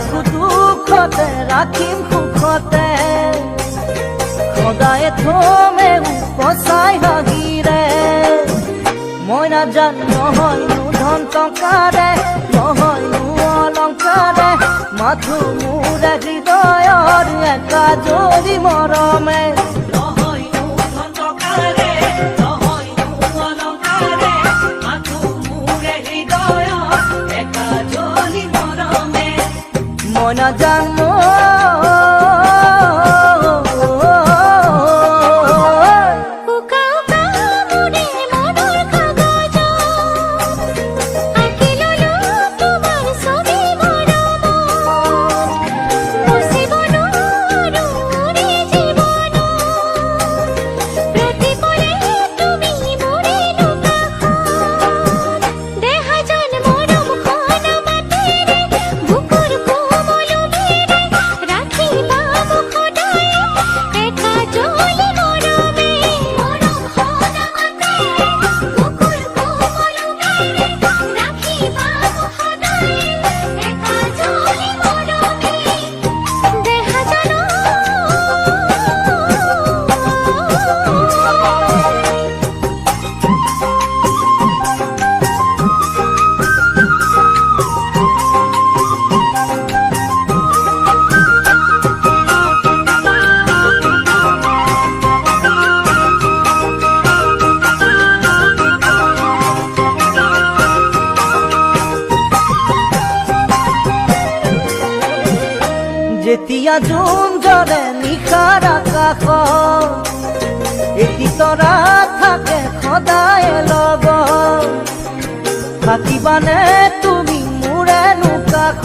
ৰাখো দুখতে ৰাখিম সুখতে সদায় থমে উপচাই হাঁহিৰে মই নাজানো নহয়নো ধন টকাৰে নহয়নো অলংকাৰে মাথো মোৰ হৃদয়ৰ একাজলি মৰমে মই নাজানো যেতিয়া জোন জ্বলে নিশাৰ আকাশ এটি তৰা থাকে সদায় লগত থাকিবানে তুমি মোৰেনো কাষ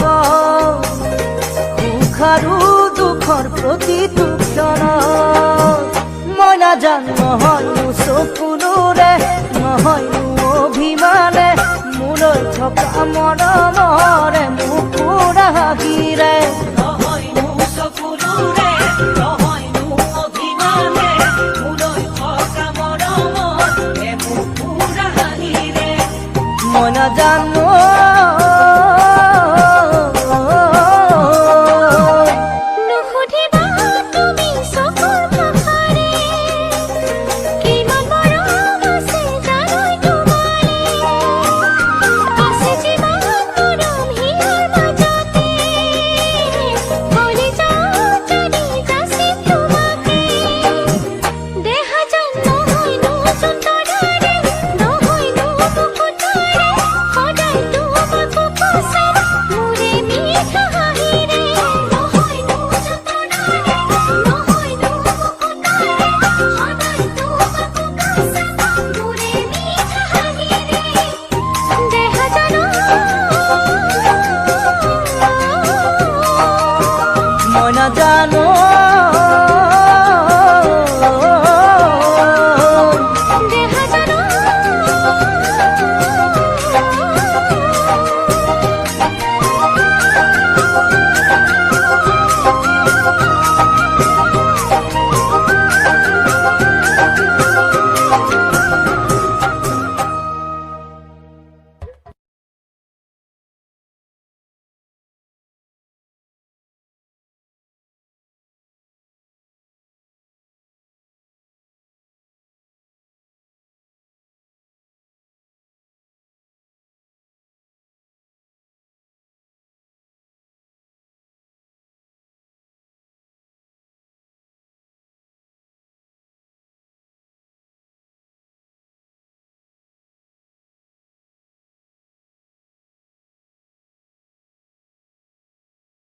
সুখ আৰু দুখৰ প্ৰতিটো ক্ষণত মই নাজানো নহয়নো চকুৰে নহয়নো অভিমানে মোলৈ থকা মৰমৰে মোক পুৰা হাঁহিৰে